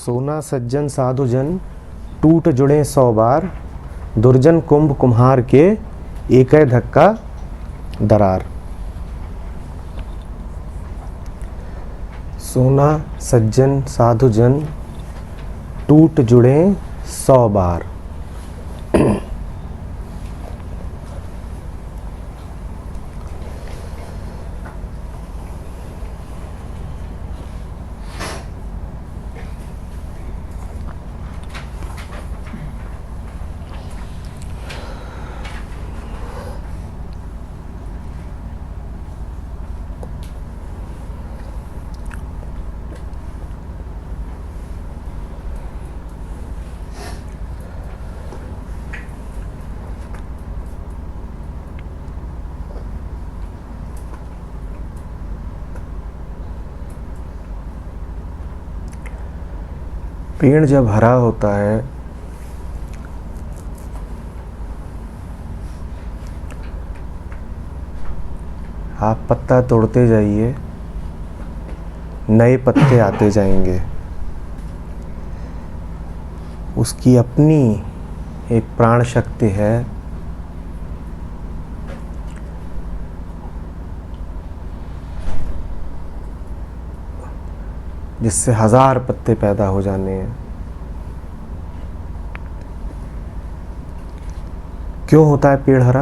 सोना सज्जन साधु जन टूट जुड़े 100 बार, दुर्जन कुंभ कुम्हार के एक धक्का दरार। सोना सज्जन साधु जन टूट जुड़े 100 बार। पेड़ जब हरा होता है आप पत्ता तोड़ते जाइए, नए पत्ते आते जाएंगे। उसकी अपनी एक प्राण शक्ति है, जिससे 1000 पत्ते पैदा हो जाने हैं। क्यों होता है पेड़ हरा?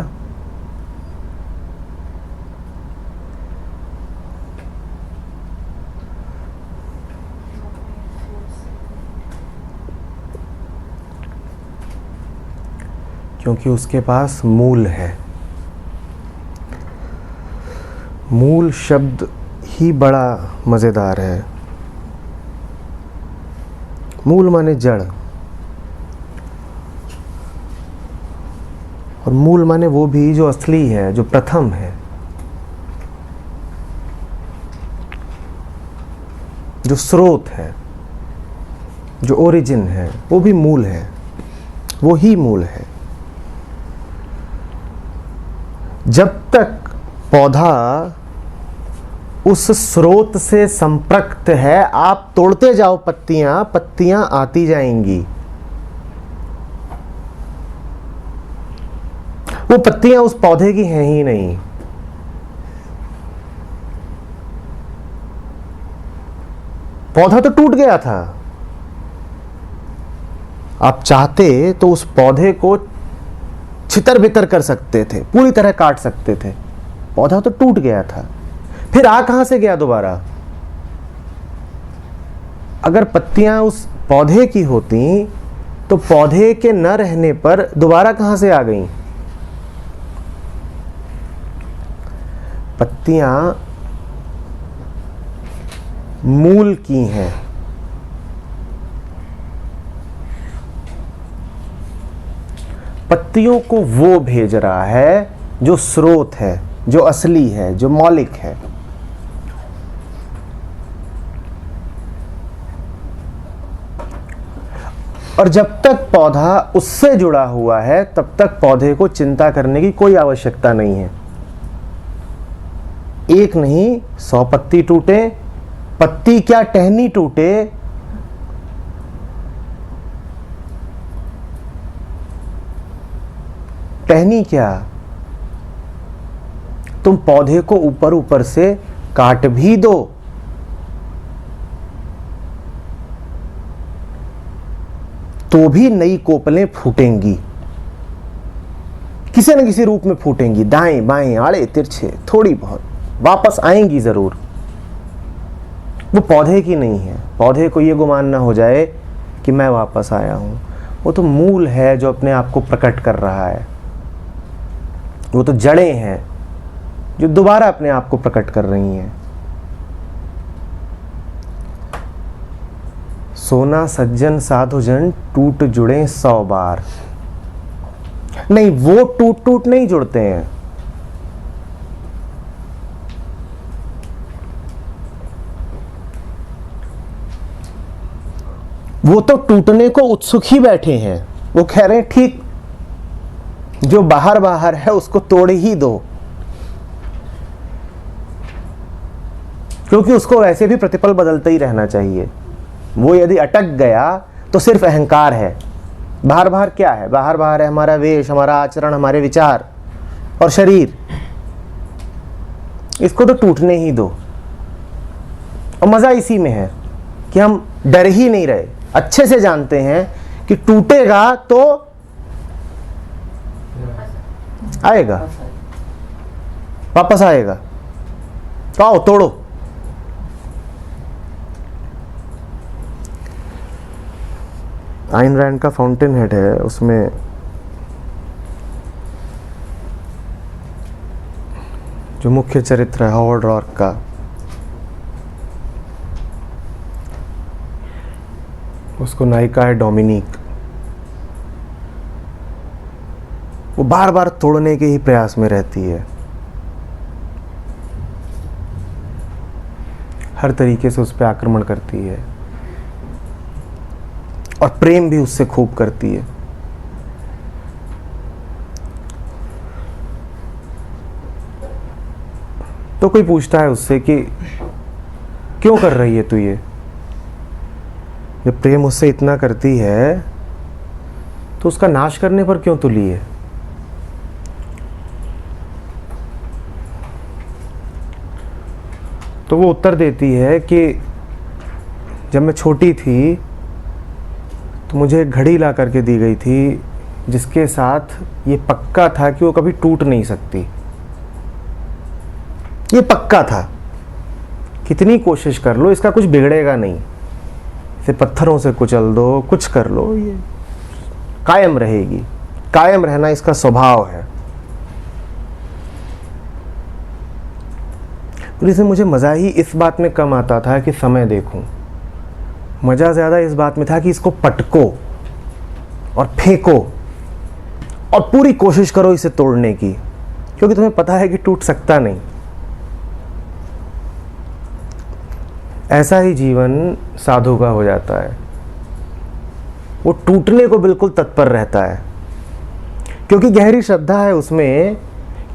क्योंकि उसके पास मूल है। मूल शब्द ही बड़ा मजेदार है। मूल माने जड़, और मूल माने वो भी जो असली है, जो प्रथम है, जो स्रोत है, जो ओरिजिन है, वो भी मूल है, वो ही मूल है। जब तक पौधा उस स्रोत से संपर्क है, आप तोड़ते जाओ पत्तियां, पत्तियां आती जाएंगी। वो पत्तियां उस पौधे की हैं ही नहीं। पौधा तो टूट गया था। आप चाहते तो उस पौधे को छितर बितर कर सकते थे, पूरी तरह काट सकते थे। पौधा तो टूट गया था, फिर आ कहां से गया दोबारा? अगर पत्तियां उस पौधे की होती तो पौधे के न रहने पर दोबारा कहां से आ गईं? पत्तियां मूल की हैं। पत्तियों को वो भेज रहा है जो स्रोत है, जो असली है, जो मौलिक है। और जब तक पौधा उससे जुड़ा हुआ है तब तक पौधे को चिंता करने की कोई आवश्यकता नहीं है। एक नहीं 100 पत्ती टूटे, पत्ती क्या टहनी टूटे, टहनी क्या, तुम पौधे को ऊपर ऊपर से काट भी दो तो भी नई कोपलें फूटेंगी, किसी न किसी रूप में फूटेंगी। दाएं बाएं आड़े तिरछे थोड़ी बहुत वापस आएंगी जरूर। वो पौधे की नहीं है। पौधे को ये गुमान ना हो जाए कि मैं वापस आया हूं। वो तो मूल है जो अपने आप को प्रकट कर रहा है। वो तो जड़ें हैं जो दोबारा अपने आप को प्रकट कर रही हैं। सोना सज्जन साधु जन टूट जुड़े 100 बार। नहीं, वो टूट टूट नहीं जुड़ते हैं। वो तो टूटने को उत्सुक ही बैठे हैं। वो कह रहे हैं ठीक, जो बाहर बाहर है उसको तोड़ ही दो, क्योंकि उसको वैसे भी प्रतिपल बदलता ही रहना चाहिए। वो यदि अटक गया तो सिर्फ अहंकार है। बाहर बाहर क्या है? बाहर बाहर है हमारा वेश, हमारा आचरण, हमारे विचार और शरीर। इसको तो टूटने ही दो। और मजा इसी में है कि हम डर ही नहीं रहे, अच्छे से जानते हैं कि टूटेगा तो आएगा, वापस आएगा। तो आओ तोड़ो। आइन रैंड का फाउंटेन हेड है, उसमें जो मुख्य चरित्र है हॉवर्ड रॉर्क का, उसको नायिका है डोमिनिक। वो बार बार तोड़ने के ही प्रयास में रहती है, हर तरीके से उस पर आक्रमण करती है और प्रेम भी उससे खूब करती है। तो कोई पूछता है उससे कि क्यों कर रही है तू ये? जब प्रेम उससे इतना करती है तो उसका नाश करने पर क्यों तुली है? तो वो उत्तर देती है कि जब मैं छोटी थी तो मुझे एक घड़ी ला करके दी गई थी जिसके साथ ये पक्का था कि वो कभी टूट नहीं सकती। ये पक्का था, कितनी कोशिश कर लो इसका कुछ बिगड़ेगा नहीं, इसे पत्थरों से कुचल दो, कुछ कर लो, ये कायम रहेगी। कायम रहना इसका स्वभाव है। और इसमें मुझे मज़ा ही इस बात में कम आता था कि समय देखूं, मज़ा ज़्यादा इस बात में था कि इसको पटको और फेंको और पूरी कोशिश करो इसे तोड़ने की, क्योंकि तुम्हें पता है कि टूट सकता नहीं। ऐसा ही जीवन साधु का हो जाता है। वो टूटने को बिल्कुल तत्पर रहता है, क्योंकि गहरी श्रद्धा है उसमें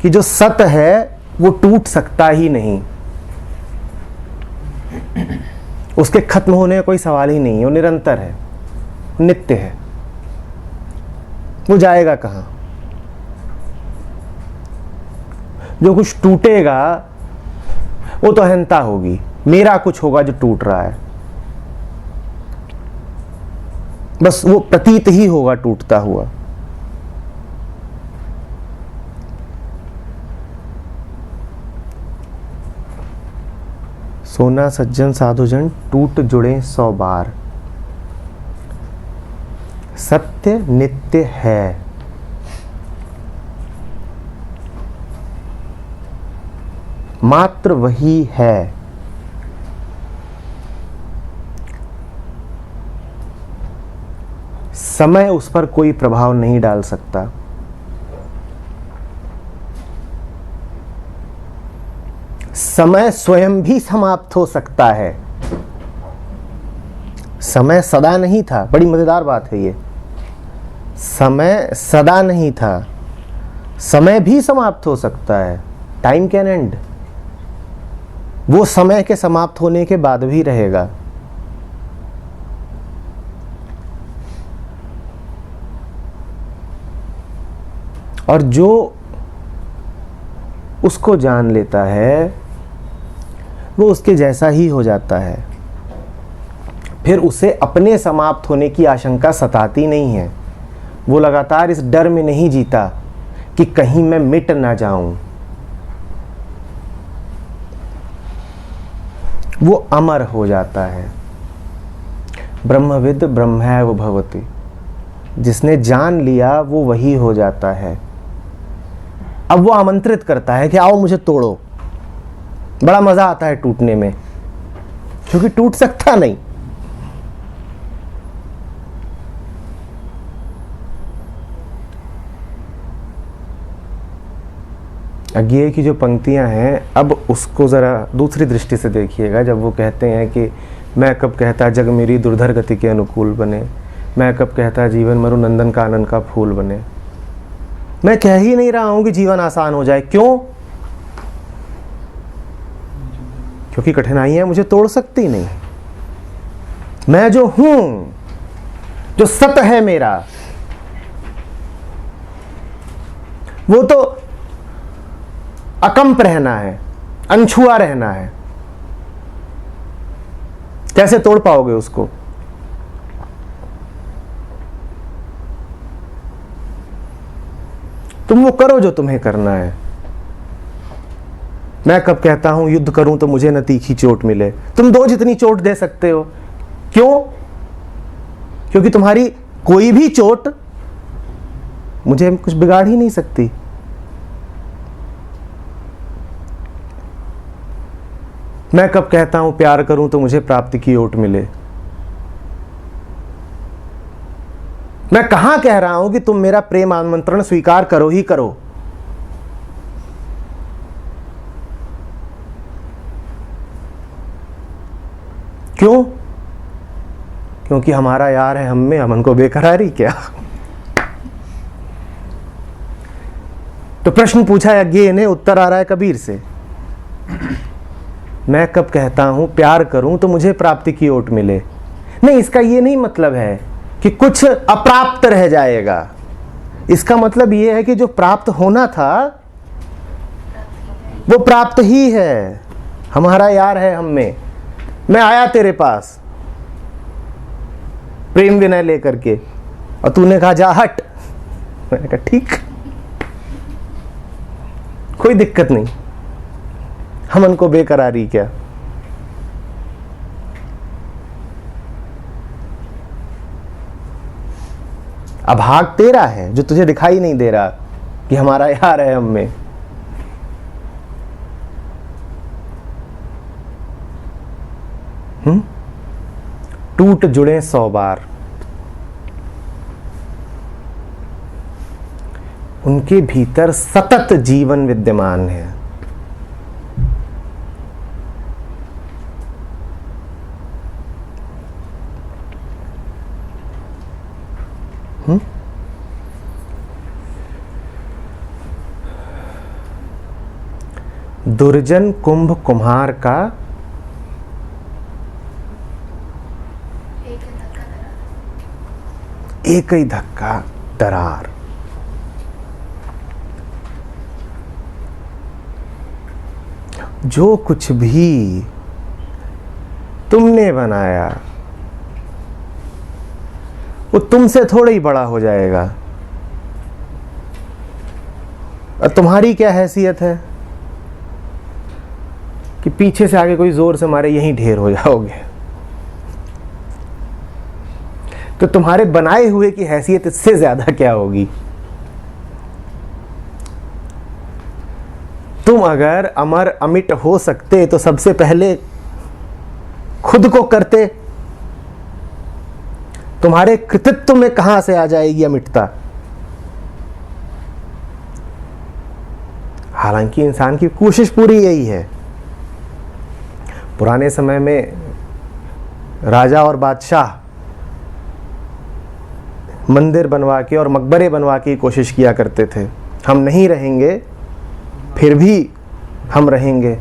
कि जो सत्य है वो टूट सकता ही नहीं, उसके खत्म होने का कोई सवाल ही नहीं है। वो निरंतर है, नित्य है, वो जाएगा कहाँ? जो कुछ टूटेगा वो तो अहंता होगी, मेरा कुछ होगा जो टूट रहा है, बस वो प्रतीत ही होगा टूटता हुआ। सोना सज्जन साधुजन टूट जुड़े 100 बार, सत्य नित्य है। मात्र वही है। समय उस पर कोई प्रभाव नहीं डाल सकता। समय स्वयं भी समाप्त हो सकता है। समय सदा नहीं था, बड़ी मजेदार बात है ये। समय सदा नहीं था, समय भी समाप्त हो सकता है। Time can and. वो समय के समाप्त होने के बाद भी रहेगा। और जो उसको जान लेता है वो उसके जैसा ही हो जाता है। फिर उसे अपने समाप्त होने की आशंका सताती नहीं है। वो लगातार इस डर में नहीं जीता कि कहीं मैं मिट ना जाऊं। वो अमर हो जाता है। ब्रह्मविद ब्रह्मैव भवति। जिसने जान लिया वो वही हो जाता है। अब वो आमंत्रित करता है कि आओ मुझे तोड़ो। बड़ा मजा आता है टूटने में, क्योंकि टूट सकता नहीं। अज्ञेय की जो पंक्तियां हैं, अब उसको जरा दूसरी दृष्टि से देखिएगा। जब वो कहते हैं कि मैं कब कहता जग मेरी दुर्धर गति के अनुकूल बने, मैं कब कहता जीवन मरु नंदन कानन का फूल बने। मैं कह ही नहीं रहा हूं कि जीवन आसान हो जाए। क्यों? क्योंकि कठिनाइयां मुझे तोड़ सकती नहीं। मैं जो हूं, जो सत है मेरा, वो तो अकंप रहना है, अनछुआ रहना है। कैसे तोड़ पाओगे उसको? तुम वो करो जो तुम्हें करना है। मैं कब कहता हूं युद्ध करूं तो मुझे न तीखी चोट मिले। तुम दो जितनी चोट दे सकते हो। क्यों? क्योंकि तुम्हारी कोई भी चोट मुझे कुछ बिगाड़ ही नहीं सकती। मैं कब कहता हूं प्यार करूं तो मुझे प्राप्ति की ओट मिले। मैं कहां कह रहा हूं कि तुम मेरा प्रेम आमंत्रण स्वीकार करो ही करो। क्यों? क्योंकि हमारा यार है हम में, हम उनको बेकरारी क्या। तो प्रश्न पूछा यज्ञ ने, उत्तर आ रहा है कबीर से। मैं कब कहता हूं प्यार करूं तो मुझे प्राप्ति की ओट मिले। नहीं, इसका यह नहीं मतलब है कि कुछ अप्राप्त रह जाएगा। इसका मतलब यह है कि जो प्राप्त होना था वो प्राप्त ही है। हमारा यार है हम में। मैं आया तेरे पास प्रेम विनय लेकर के, और तूने कहा जा हट। मैंने कहा ठीक, कोई दिक्कत नहीं, हम उनको बेकरारी क्या। अभाग तेरा है जो तुझे दिखाई नहीं दे रहा कि हमारा यार है हम में। टूट जुड़े 100 बार, उनके भीतर सतत जीवन विद्यमान है। दुर्जन कुंभ कुम्हार का एक ही धक्का दरार। जो कुछ भी तुमने बनाया वो तुमसे थोड़ा ही बड़ा हो जाएगा। और तुम्हारी क्या हैसियत है कि पीछे से आगे कोई जोर से मारे यहीं ढेर हो जाओगे। तो तुम्हारे बनाए हुए की हैसियत इससे ज्यादा क्या होगी। तुम अगर अमर अमिट हो सकते तो सबसे पहले खुद को करते। तुम्हारे कृतित्व में कहां से आ जाएगी अमिटता। हालांकि इंसान की कोशिश पूरी यही है। पुराने समय में राजा और बादशाह मंदिर बनवा के और मकबरे बनवा के कोशिश किया करते थे। हम नहीं रहेंगे फिर भी हम रहेंगे।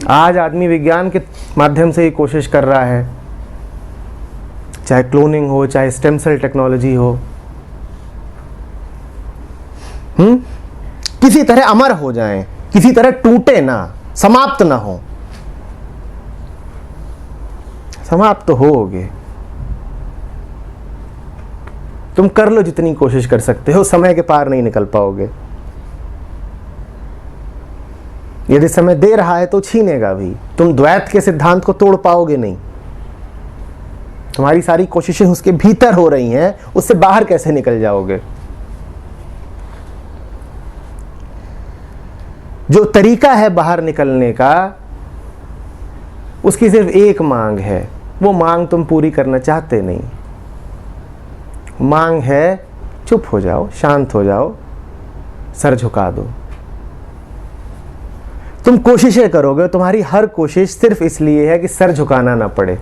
आज आदमी विज्ञान के माध्यम से ही कोशिश कर रहा है, चाहे क्लोनिंग हो, चाहे स्टेम सेल टेक्नोलॉजी हो, किसी तरह अमर हो जाएं, किसी तरह टूटे ना, समाप्त ना हो। समाप्त तो होगे। तुम कर लो जितनी कोशिश कर सकते हो, समय के पार नहीं निकल पाओगे। यदि समय दे रहा है तो छीनेगा भी। तुम द्वैत के सिद्धांत को तोड़ पाओगे नहीं। तुम्हारी सारी कोशिशें उसके भीतर हो रही हैं, उससे बाहर कैसे निकल जाओगे। जो तरीका है बाहर निकलने का, उसकी सिर्फ एक मांग है। वो मांग तुम पूरी करना चाहते नहीं। मांग है चुप हो जाओ, शांत हो जाओ, सर झुका दो। तुम कोशिशें करोगे, तुम्हारी हर कोशिश सिर्फ इसलिए है कि सर झुकाना ना पड़े,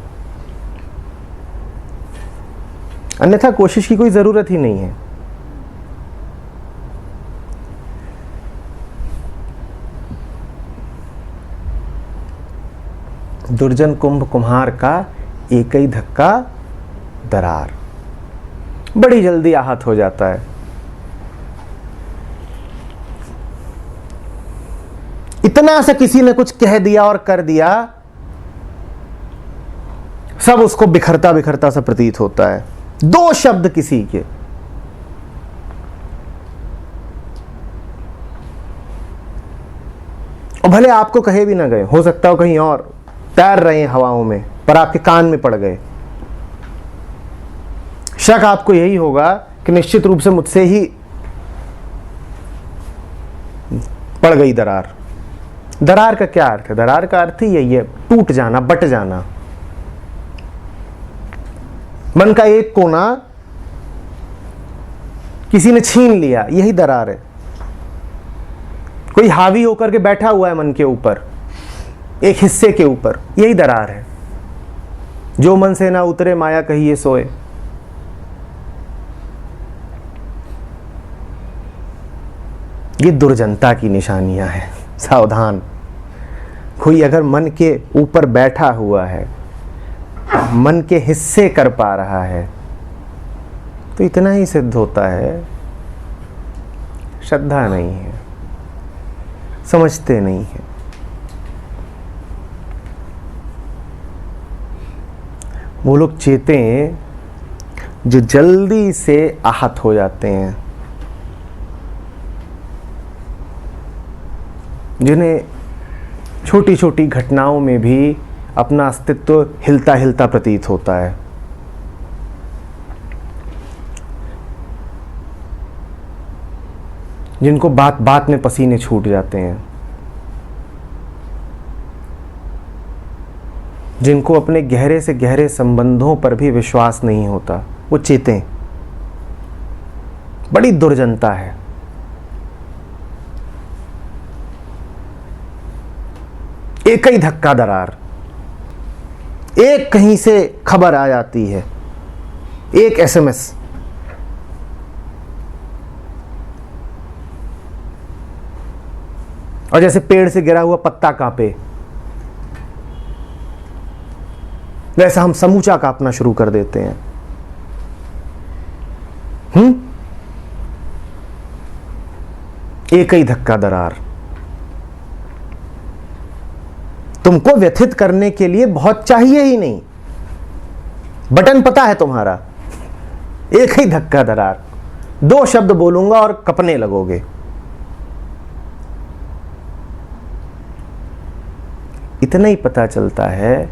अन्यथा कोशिश की कोई जरूरत ही नहीं है। दुर्जन कुंभ कुम्हार का एक ही धक्का दरार, बड़ी जल्दी आहत हो जाता है। इतना सा किसी ने कुछ कह दिया और कर दिया, सब उसको बिखरता बिखरता सा प्रतीत होता है। दो शब्द किसी के, और भले आपको कहे भी ना गए, हो सकता हो कहीं और तैर रहे हैं हवाओं में, पर आपके कान में पड़ गए। शक आपको यही होगा कि निश्चित रूप से मुझसे ही पड़ गई दरार। दरार का क्या अर्थ है? दरार का अर्थ ही यही है, टूट जाना, बट जाना। मन का एक कोना किसी ने छीन लिया, यही दरार है। कोई हावी होकर के बैठा हुआ है मन के ऊपर, एक हिस्से के ऊपर, यही दरार है। जो मन से ना उतरे माया कहिए सोए। ये दुर्जनता की निशानियां हैं, सावधान। कोई अगर मन के ऊपर बैठा हुआ है, मन के हिस्से कर पा रहा है, तो इतना ही सिद्ध होता है श्रद्धा नहीं है, समझते नहीं है। वो लोग चेते हैं जो जल्दी से आहत हो जाते हैं, जिन्हें छोटी छोटी घटनाओं में भी अपना अस्तित्व हिलता हिलता प्रतीत होता है। जिनको बात बात में पसीने छूट जाते हैं, जिनको अपने गहरे से गहरे संबंधों पर भी विश्वास नहीं होता, वो चेतें। बड़ी दुर्जनता है। एक ही धक्का दरार, एक कहीं से खबर आ जाती है, एक एसएमएस, और जैसे पेड़ से गिरा हुआ पत्ता कांपे, वैसा हम समूचा कांपना शुरू कर देते हैं। एक ही धक्का दरार। तुमको व्यथित करने के लिए बहुत चाहिए ही नहीं, बटन पता है तुम्हारा, एक ही धक्का दरार। दो शब्द बोलूंगा और कपने लगोगे। इतना ही पता चलता है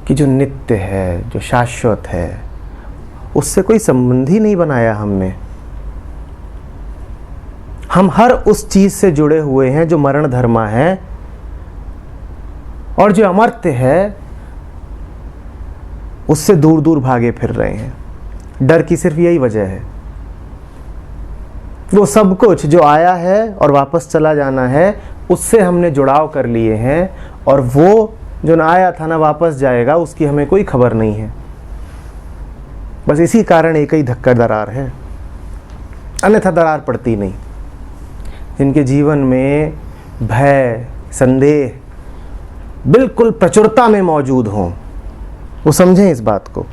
कि जो नित्य है, जो शाश्वत है, उससे कोई संबंध ही नहीं बनाया हमने। हम हर उस चीज से जुड़े हुए हैं जो मरण धर्मा है, और जो अमर्त्य है उससे दूर दूर भागे फिर रहे हैं। डर की सिर्फ यही वजह है। वो सब कुछ जो आया है और वापस चला जाना है, उससे हमने जुड़ाव कर लिए हैं, और वो जो ना आया था ना वापस जाएगा, उसकी हमें कोई खबर नहीं है। बस इसी कारण एक ही धक्का दरार है, अन्यथा दरार पड़ती नहीं। जिनके जीवन में भय, संदेह बिल्कुल प्रचुरता में मौजूद हों, वो समझें इस बात को।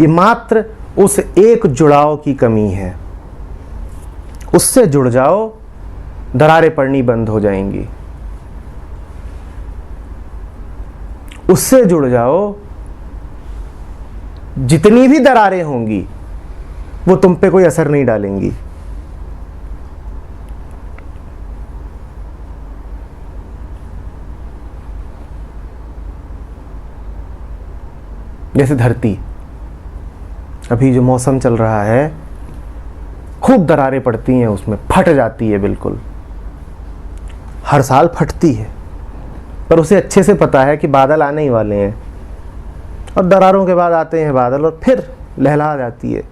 ये मात्र उस एक जुड़ाव की कमी है। उससे जुड़ जाओ, दरारें पड़नी बंद हो जाएंगी। उससे जुड़ जाओ, जितनी भी दरारें होंगी वो तुम पे कोई असर नहीं डालेंगी। जैसे धरती, अभी जो मौसम चल रहा है, खूब दरारें पड़ती हैं, उसमें फट जाती है बिल्कुल। हर साल फटती है, पर उसे अच्छे से पता है कि बादल आने ही वाले हैं, और दरारों के बाद आते हैं बादल, और फिर लहला जाती है।